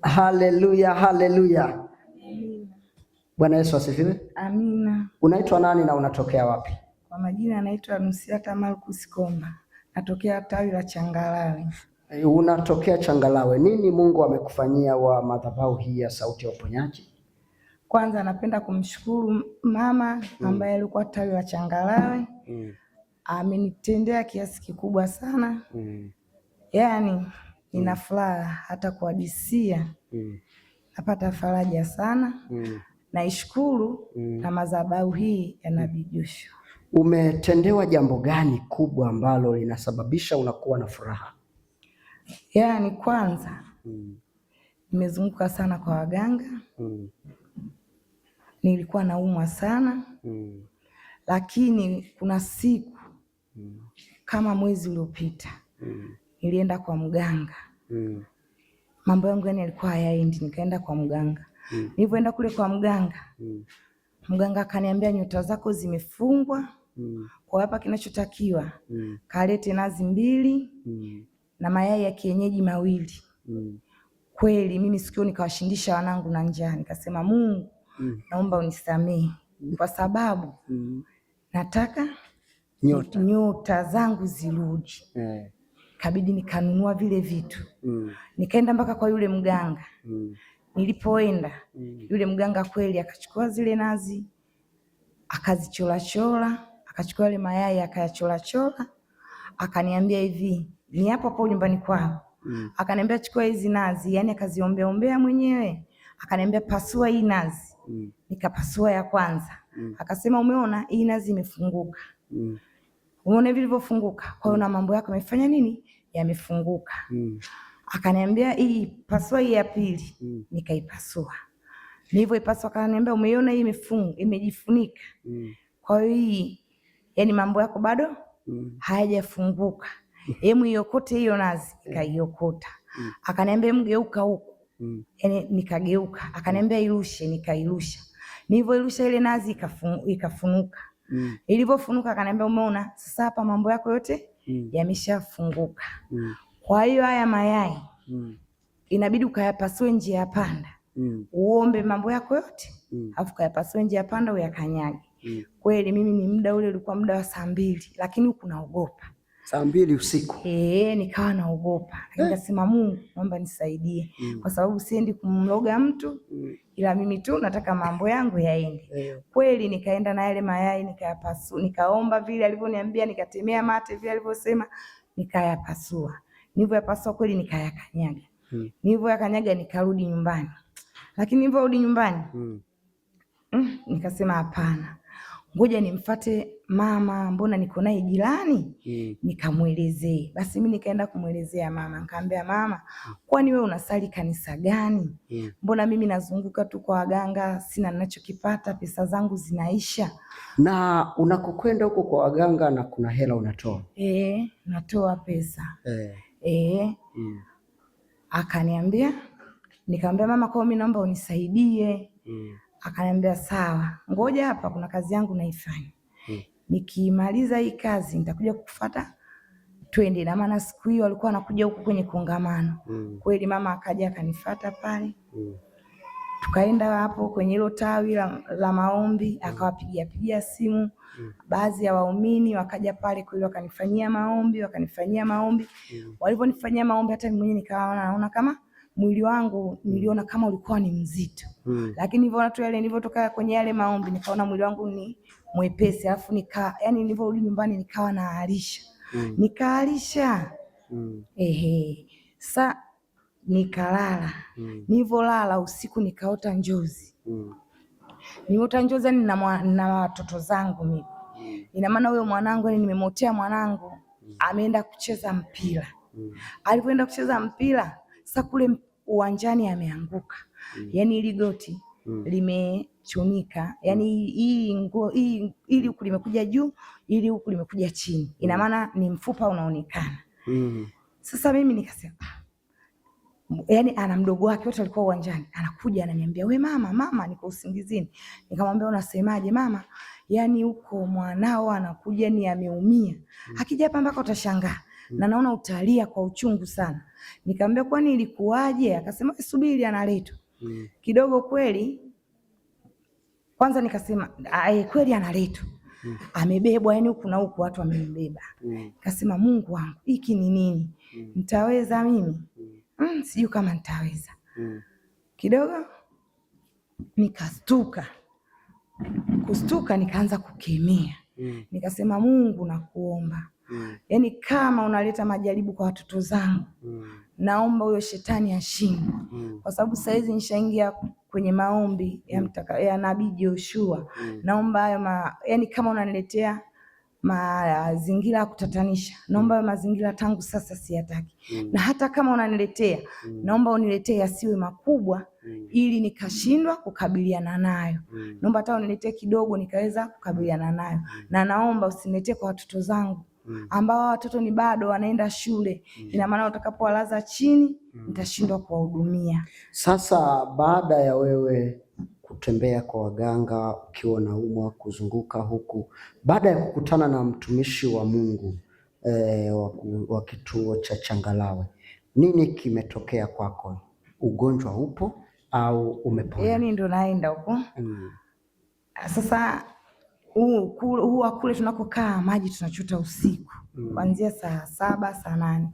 Haleluya, haleluya. Amina. Bwana Yesu asifiwe. Amina. Unaitwa nani na unatokea wapi? Kwa majina anaitwa Nusiata Marcus Komba. Natokea tawi la Changalawe. Unatokea Changalawe. Nini Mungu amekufanyia wa madhabahu hii ya Sauti ya Uponyaji? Kwanza napenda kumshukuru mama ambaye alikuwa tawi la Changalawe. Amenitendea kiasi kikubwa sana. Yaani nina furaha hata kuhadisia. Napata faraja sana. Naishukuru na madhabahu hii ya Nabii Joshua. Umetendewa jambo gani kubwa ambalo linasababisha unakuwa na furaha? Yaani kwanza nimezunguka sana kwa waganga. Nilikuwa naumwa sana. Lakini kuna siku kama mwezi uliopita nilienda kwa mganga. Mambo yangu yani yalikuwa hayaendi, nikaenda kwa mganga. Nilipoenda kule kwa mganga, mganga akaniambia nyota zako zimefungwa. Kwa hapa kinachotakiwa kalete nazi 2 na mayai ya kienyeji 2. Kweli mimi sikio nikawashindisha wanangu na njaa. Nikasema Mungu, naomba unisamehe kwa sababu nataka nyota zangu zirudi. Kabidi nikanunua vile vitu. Nikaenda mpaka kwa yule mganga. Nilipoenda yule mganga kweli akachukua zile nazi akazichola, akachukua yale mayai akayachola, akaniambia hivi, ni hapo hapo nyumbani kwao. Akaniambia chukua hizi nazi, yani akaziombea mwenyewe. Akaniambia pasua hii nazi. Nikapasua ya kwanza. Akasema umeona hii nazi imefunguka. Umeona vilivyofunguka? Kwa hiyo na mambo yako yamefanya nini? Yamefunguka. Akaniambia hii pasua hii ya pili. Nikaipasua. Nilivyoipasua akaniambia umeiona hii imejifunika. Kwa hiyo hii yani mambo yako bado hayajafunguka. Hemu iokote hiyo nazi, nikaiokota. Akaniambia mgeuka huko. Yani nikageuka. Akaniambia irushe, nikairusha. Nilivyoirusha ile nazi ikafunuka. Ilivyofunuka akaniambia umeona sasa hapa mambo yako yote yameshafunguka. Kwa hiyo haya mayai inabidi ukayapasue njia ya panda. Uombe mambo yako yote, alafu kayapasue njia ya panda uyakanyage. Kweli mimi ni muda ule ulikuwa muda wa saa 2, lakini huku naogopa. Saa 2 usiku. Nikawa naogopa. Nikasema Mungu, naomba nisaidie. Kwa sababu siendi kumloga mtu, ila mimi tu nataka mambo yangu yaende. Kweli nikaenda na yale mayai nikayapasua, nikaomba vile alivyoniambia, nikatemea mate vile alivyosema, nikayapasua. Nilivyoyapasua kweli nikayakanyaga. Nilivyoyakanyaga nikarudi nyumbani. Lakini nilivyorudi nyumbani nikasema hapana. Ngoja nimfuate mama, mbona niko naye jirani? Nikamuelezee. Basi mimi nikaenda kumuelezea mama. Nikamwambia mama, kwani wewe unasali kanisa gani? Mbona mimi nazunguka tu kwa waganga, sina ninachokipata, pesa zangu zinaisha. Na unakokwenda huko kwa waganga na kuna hela unatoa? Natoa pesa. Akaniambia, nikamwambia mama, kwa mimi naomba unisaidie. Akaniambia sawa, ngoja hapa kuna kazi yangu naifanya. Nikimaliza hii kazi nitakuja kukufuata twende. Na maana siku hiyo alikuwa anakuja huku kwenye kongamano. Kweli mama akaja akanifuata pale. Tukaenda hapo kwenye hilo tawi la maombi, akawapigia simu. Baadhi ya waumini wakaja pale kweli wakanifanyia maombi. Waliponifanyia maombi hata mimi mwenyewe naona kama mwili wangu niliona kama ulikuwa ni mzito. Lakini nilipoona tu yale nilipotoka kwenye yale maombi nikaona mwili wangu ni mwepesi, alafu yani niliporudi nyumbani nikawa naalisha. Nikaalisha. Sasa nikalala. Nilivolala usiku nikaota njozi. Nimeota njozi na watoto zangu mimi. Ina maana huyo mwanangu nimemotea mwanangu ameenda kucheza mpira. Alipoenda kucheza mpira sasa kule uwanjani ameanguka. Yani ili goti limechunika. Yani ili huku limekuja juu, ili huku limekuja chini. Ina maana ni mfupa unaonekana. Sasa mimi nikasema yani ana mdogo wake wote alikuwa uwanjani. Anakuja ananiambia, "We mama, niko usingizini." Nikamwambia, "Unasemaje mama?" Yani huko mwanao anakuja ni ameumia. Akija hapa mpaka utashangaa. na naona utalia kwa uchungu sana. Nikamwambia kwani ilikuwaje? Akasema subiri analetwa. Kidogo kweli, kwanza nikasema kweli analetwa. Amebebwa yani huku na huku watu wamembeba. Nikasema Mungu wangu, hiki ni nini? Nitaweza mimi? Sijui kama nitaweza. Kidogo nikastuka. Kustuka nikaanza kukemea. Nikasema Mungu nakuomba. Yani kama unaleta majaribu kwa watoto zangu, naomba huyo shetani ashindwe. Kwa sababu saizi nishaingia kwenye maombi ya Nabii Joshua. Naomba hayo yani kama unaniletea mazingira ya kutatanisha, naomba hayo mazingira tangu sasa siyataki. Na hata kama unaniletea, naomba uniletee yasiwe makubwa ili nikashindwa kukabiliana nayo. Naomba hata uniletee kidogo nikaweza kukabiliana nayo. Na naomba usiniletee kwa watoto zangu ambao watoto ni bado wanaenda shule. Ina maana utakapowalaza chini nitashindwa kuwahudumia. Sasa baada ya wewe kutembea kwa waganga ukiwa unaumwa, kuzunguka huku, baada ya kukutana na mtumishi wa Mungu wa kituo cha Changalawe, nini kimetokea kwako? Ugonjwa upo au umepona? Yani ndo naenda huko. Sasa kule tunakokaa maji tunachota usiku kuanzia saa 7 saa 8.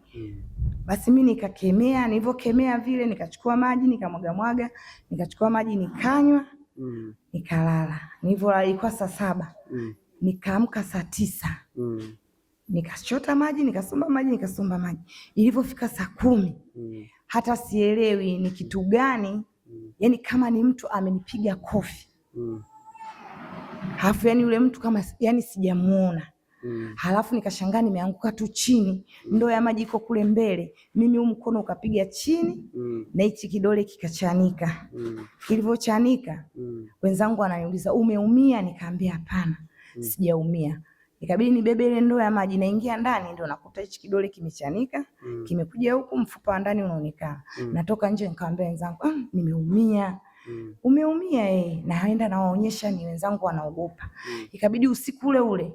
Basi mimi nikakemea, nilivyokemea vile nikachukua maji nikamwaga, nikachukua maji nikanywa, nikalala. Ilikuwa saa 7. Nikaamka saa 9. Nikachota maji, nikasomba maji. Ilivyofika saa 10, hata sielewi ni kitu gani, yani kama ni mtu amenipiga kofi. Halafu yani yule mtu kama yani sijamuona. Halafu nikashangaa nimeanguka tu chini, ndoo ya maji iko kule mbele, mimi huu mkono ukapiga chini na hichi kidole kikachanika. Kilivyochanika, wenzangu wananiuliza umeumia? Nikaambia hapana, sijaumia. Ikabidi nibebe ile ndoo ya maji, naingia ndani ndio nakuta hichi kidole kimechanika, kimekuja huku mfupa wa ndani unaonekana. Natoka nje nikamwambia wenzangu, nimeumia. Umeumia? Naenda nawaonyesha, ni wenzangu wanaogopa. Ikabidi usiku ule ule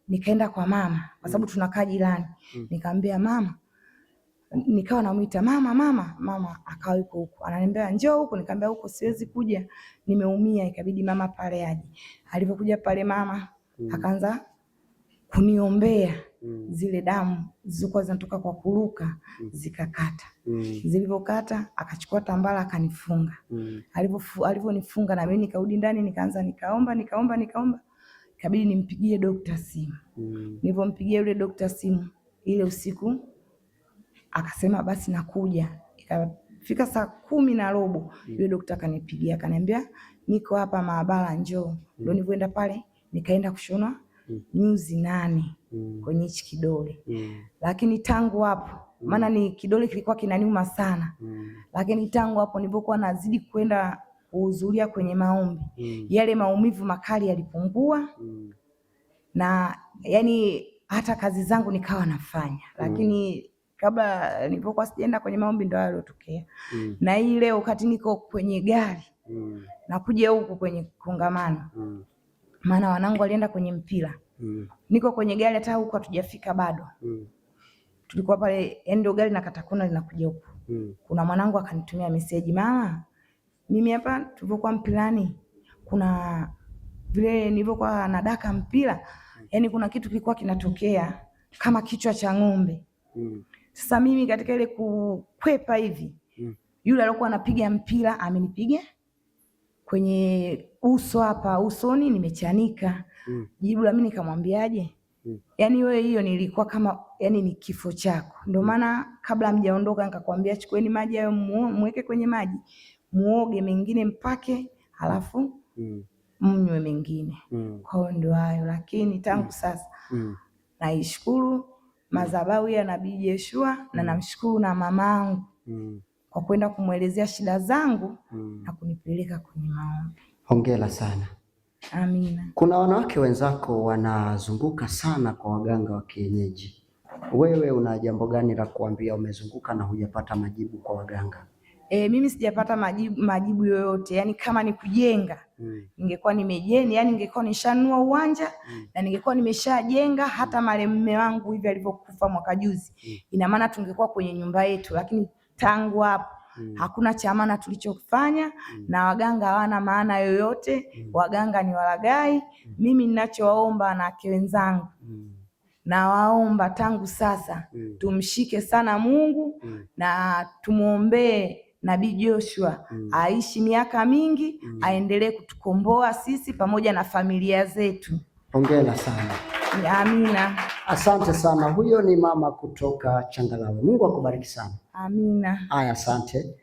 nikaenda kwa mama kwa sababu tunakaa jirani. Nikamwambia mama, nikawa namuita mama akawa yuko huko. Ananiambia njoo huko, nikamwambia huko siwezi kuja, nimeumia. Ikabidi mama pale aje. Alipokuja pale mama akaanza kuniombea. Zile damu zilizokuwa zinatoka kwa kuruka zikakata. Zilivyokata akachukua tambara akanifunga. Alivyonifunga na mimi nikarudi ndani nikaanza nikaomba. Ikabidi nimpigie daktari simu. Nilipompigia yule daktari simu ile usiku akasema basi nakuja. Ikafika saa 10:15 yule daktari akanipigia akaniambia niko hapa maabara njoo. Ndio nilipoenda pale nikaenda kushona nyuzi 8 kwenye hichi kidole. Lakini tangu hapo, maana ni kidole kilikuwa kinaniuma sana. Lakini tangu hapo nilipokuwa nazidi kwenda kuhudhuria kwenye maombi, yale maumivu makali yalipungua. Na yani hata kazi zangu nikawa nafanya. Lakini kabla nilipokuwa sijaenda kwenye maombi ndio yalotokea. Na hii leo wakati niko kwenye gari nakuja huku kwenye kongamano, maana wanangu walienda kwenye mpira. Niko kwenye gari hata huko hatujafika bado. Tulikuwa pale ndio gari na katakona linakuja huko. Kuna mwanangu akanitumia message, mama mimi hapa tulipokuwa mpilani kuna vile nilivyokuwa nadaka mpira, yani kuna kitu kilikuwa kinatokea kama kichwa cha ng'ombe. Sasa mimi katika ile kukwepa hivi, yule aliyokuwa anapiga mpira amenipiga kwenye uso hapa, usoni nimechanika. Jibu la mimi nikamwambiaje? Yani wewe hiyo nilikuwa kama yani ni kifo chako. Ndio maana kabla mjaondoka nikakwambia chukueni maji hayo muweke kwenye maji, muoge, mengine mpake, halafu mnywe mengine. Kwa hiyo ndio hayo. Lakini tangu sasa naishukuru madhabahu ya Nabii Joshua na namshukuru na mamangu kwa kwenda kumwelezea shida zangu na kunipeleka kwenye maombi. Hongera sana. Amina. Kuna wanawake wenzako wanazunguka sana kwa waganga wa kienyeji. Wewe una jambo gani la kuambia? Umezunguka na hujapata majibu kwa waganga. Mimi sijapata majibu yoyote. Yani kama ni kujenga ningekuwa nimejenga, yani ningekuwa nishanunua uwanja na ningekuwa nimeshajenga. Hata marehemu mume wangu hivi alivyokufa mwaka juzi, ina maana tungekuwa kwenye nyumba yetu, lakini tangu hapo hakuna cha maana tulichofanya. Na waganga hawana maana yoyote. Waganga ni walaghai. Mimi ninachowaomba wanawake wenzangu, na waomba tangu sasa tumshike sana Mungu na tumuombee Nabii Joshua aishi miaka mingi, aendelee kutukomboa sisi pamoja na familia zetu. Hongera sana. Amina. Asante sana. Huyo ni mama kutoka Changalawe. Mungu akubariki sana. Amina. Haya, asante.